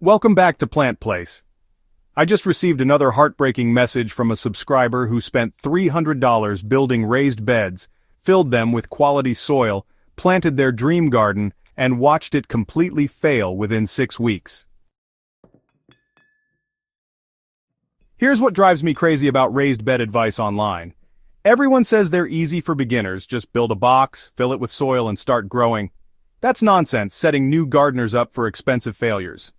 Welcome back to Plant Place. I just received another heartbreaking message from a subscriber who spent $300 building raised beds, filled them with quality soil, planted their dream garden, and watched it completely fail within 6 weeks. Here's what drives me crazy about raised bed advice online. Everyone says they're easy for beginners, just build a box, fill it with soil and start growing. That's nonsense, setting new gardeners up for expensive failures.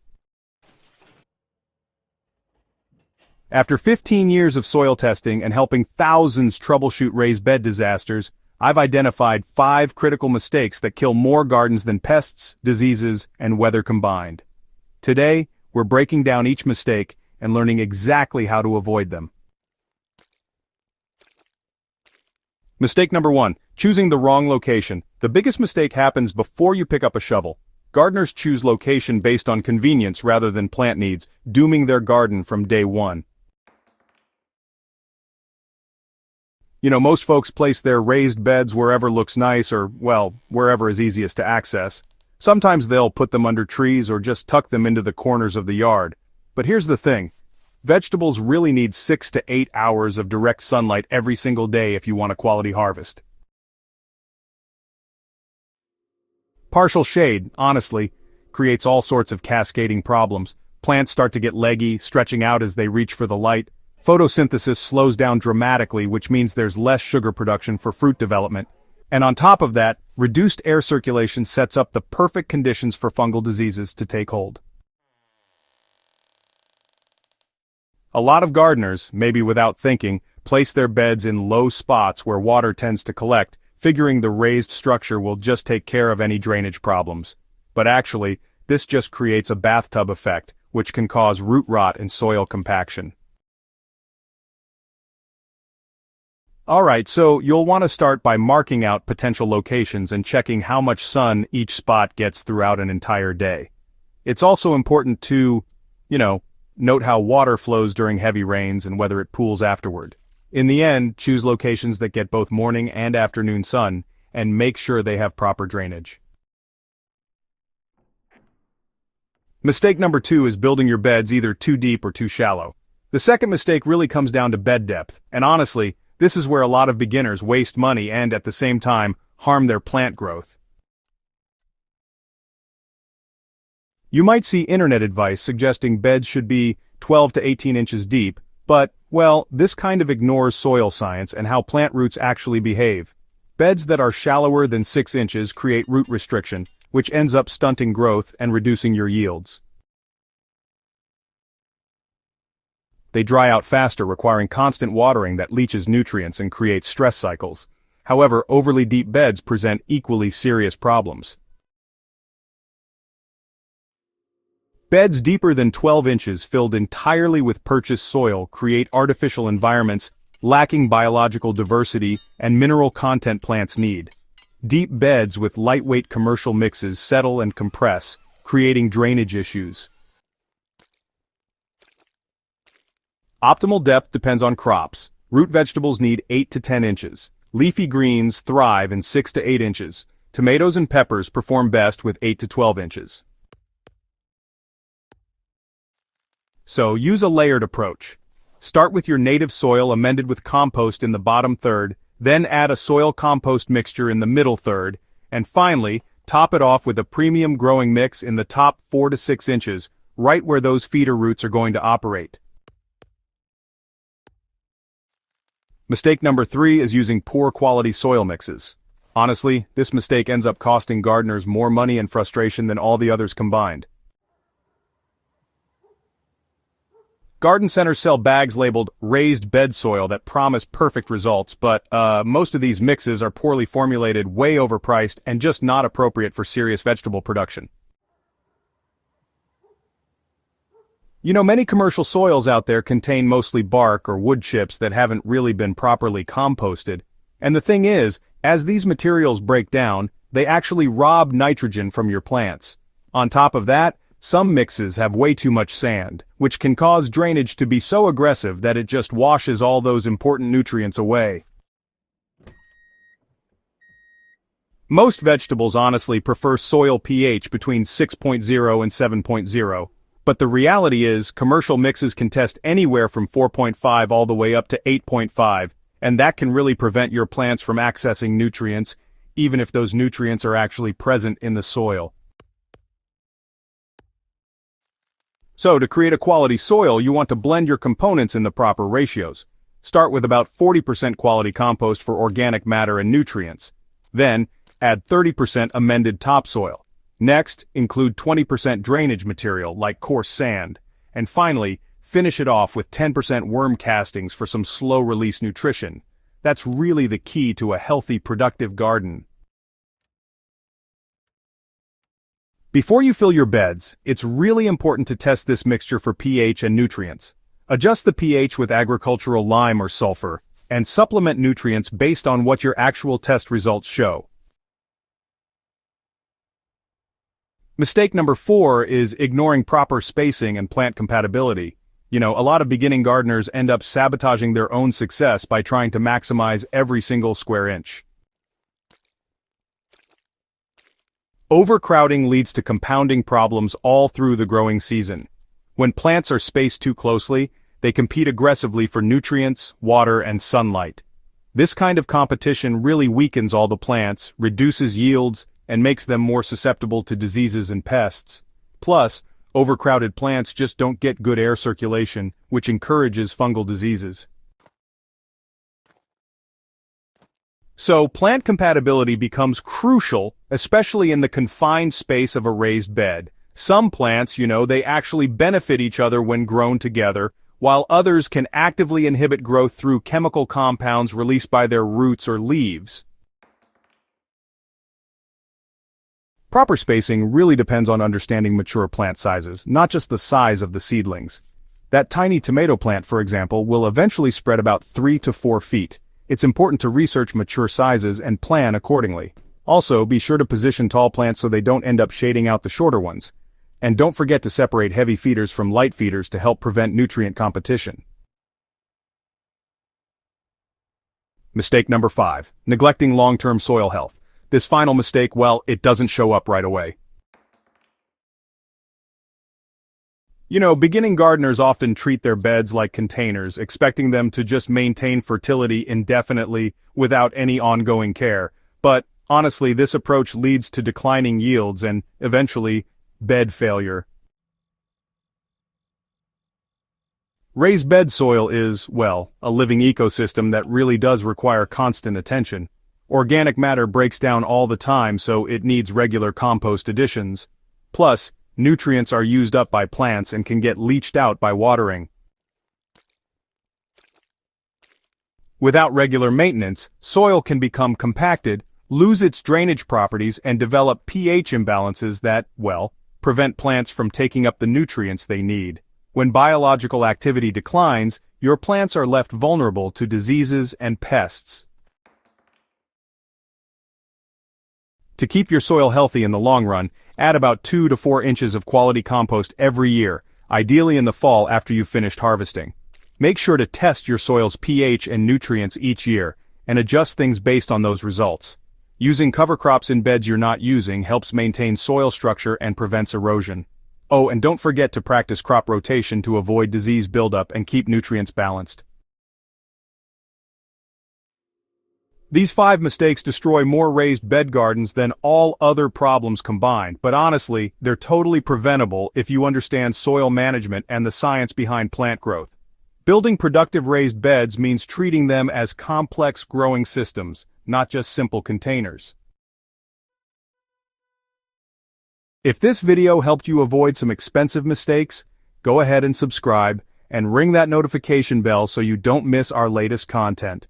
After 15 years of soil testing and helping thousands troubleshoot raised bed disasters, I've identified 5 critical mistakes that kill more gardens than pests, diseases, and weather combined. Today, we're breaking down each mistake and learning exactly how to avoid them. Mistake number 1, choosing the wrong location. The biggest mistake happens before you pick up a shovel. Gardeners choose location based on convenience rather than plant needs, dooming their garden from day one. Most folks place their raised beds wherever looks nice or, well, wherever is easiest to access. Sometimes they'll put them under trees or just tuck them into the corners of the yard. But here's the thing. Vegetables really need 6 to 8 hours of direct sunlight every single day if you want a quality harvest. Partial shade, honestly, creates all sorts of cascading problems. Plants start to get leggy, stretching out as they reach for the light. Photosynthesis slows down dramatically, which means there's less sugar production for fruit development. And on top of that, reduced air circulation sets up the perfect conditions for fungal diseases to take hold. A lot of gardeners, maybe without thinking, place their beds in low spots where water tends to collect, figuring the raised structure will just take care of any drainage problems. But actually, this just creates a bathtub effect, which can cause root rot and soil compaction. Alright, so you'll want to start by marking out potential locations and checking how much sun each spot gets throughout an entire day. It's also important to, note how water flows during heavy rains and whether it pools afterward. In the end, choose locations that get both morning and afternoon sun, and make sure they have proper drainage. Mistake number 2 is building your beds either too deep or too shallow. The second mistake really comes down to bed depth, and honestly, this is where a lot of beginners waste money and, at the same time, harm their plant growth. You might see internet advice suggesting beds should be 12 to 18 inches deep, but, well, this kind of ignores soil science and how plant roots actually behave. Beds that are shallower than 6 inches create root restriction, which ends up stunting growth and reducing your yields. They dry out faster, requiring constant watering that leaches nutrients and creates stress cycles. However, overly deep beds present equally serious problems. Beds deeper than 12 inches filled entirely with purchased soil create artificial environments lacking biological diversity and mineral content plants need. Deep beds with lightweight commercial mixes settle and compress, creating drainage issues. Optimal depth depends on crops. Root vegetables need 8 to 10 inches. Leafy greens thrive in 6 to 8 inches. Tomatoes and peppers perform best with 8 to 12 inches. So use a layered approach. Start with your native soil amended with compost in the bottom third, then add a soil compost mixture in the middle third, and finally, top it off with a premium growing mix in the top 4 to 6 inches, right where those feeder roots are going to operate. Mistake number 3 is using poor quality soil mixes. Honestly, this mistake ends up costing gardeners more money and frustration than all the others combined. Garden centers sell bags labeled raised bed soil that promise perfect results, but most of these mixes are poorly formulated, way overpriced, and just not appropriate for serious vegetable production. Many commercial soils out there contain mostly bark or wood chips that haven't really been properly composted. And the thing is, as these materials break down, they actually rob nitrogen from your plants. On top of that, some mixes have way too much sand, which can cause drainage to be so aggressive that it just washes all those important nutrients away. Most vegetables honestly prefer soil pH between 6.0 and 7.0. But the reality is, commercial mixes can test anywhere from 4.5 all the way up to 8.5, and that can really prevent your plants from accessing nutrients, even if those nutrients are actually present in the soil. So, to create a quality soil, you want to blend your components in the proper ratios. Start with about 40% quality compost for organic matter and nutrients. Then, add 30% amended topsoil. Next, include 20% drainage material like coarse sand. And finally, finish it off with 10% worm castings for some slow-release nutrition. That's really the key to a healthy, productive garden. Before you fill your beds, it's really important to test this mixture for pH and nutrients. Adjust the pH with agricultural lime or sulfur, and supplement nutrients based on what your actual test results show. Mistake number 4 is ignoring proper spacing and plant compatibility. A lot of beginning gardeners end up sabotaging their own success by trying to maximize every single square inch. Overcrowding leads to compounding problems all through the growing season. When plants are spaced too closely, they compete aggressively for nutrients, water, and sunlight. This kind of competition really weakens all the plants, reduces yields, and makes them more susceptible to diseases and pests. Plus, overcrowded plants just don't get good air circulation, which encourages fungal diseases. So, plant compatibility becomes crucial, especially in the confined space of a raised bed. Some plants, they actually benefit each other when grown together, while others can actively inhibit growth through chemical compounds released by their roots or leaves. Proper spacing really depends on understanding mature plant sizes, not just the size of the seedlings. That tiny tomato plant, for example, will eventually spread about 3 to 4 feet. It's important to research mature sizes and plan accordingly. Also, be sure to position tall plants so they don't end up shading out the shorter ones. And don't forget to separate heavy feeders from light feeders to help prevent nutrient competition. Mistake number 5. Neglecting long-term soil health. This final mistake, it doesn't show up right away. Beginning gardeners often treat their beds like containers, expecting them to just maintain fertility indefinitely without any ongoing care. But, honestly, this approach leads to declining yields and, eventually, bed failure. Raised bed soil is, a living ecosystem that really does require constant attention. Organic matter breaks down all the time, so it needs regular compost additions. Plus, nutrients are used up by plants and can get leached out by watering. Without regular maintenance, soil can become compacted, lose its drainage properties, and develop pH imbalances that, prevent plants from taking up the nutrients they need. When biological activity declines, your plants are left vulnerable to diseases and pests. To keep your soil healthy in the long run, add about 2 to 4 inches of quality compost every year, ideally in the fall after you've finished harvesting. Make sure to test your soil's pH and nutrients each year, and adjust things based on those results. Using cover crops in beds you're not using helps maintain soil structure and prevents erosion. Oh, and don't forget to practice crop rotation to avoid disease buildup and keep nutrients balanced. These 5 mistakes destroy more raised bed gardens than all other problems combined, but honestly, they're totally preventable if you understand soil management and the science behind plant growth. Building productive raised beds means treating them as complex growing systems, not just simple containers. If this video helped you avoid some expensive mistakes, go ahead and subscribe, and ring that notification bell so you don't miss our latest content.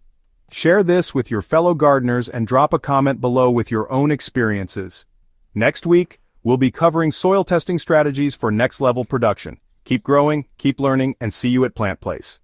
Share this with your fellow gardeners and drop a comment below with your own experiences. Next week, we'll be covering soil testing strategies for next-level production. Keep growing, keep learning, and see you at Plant Place.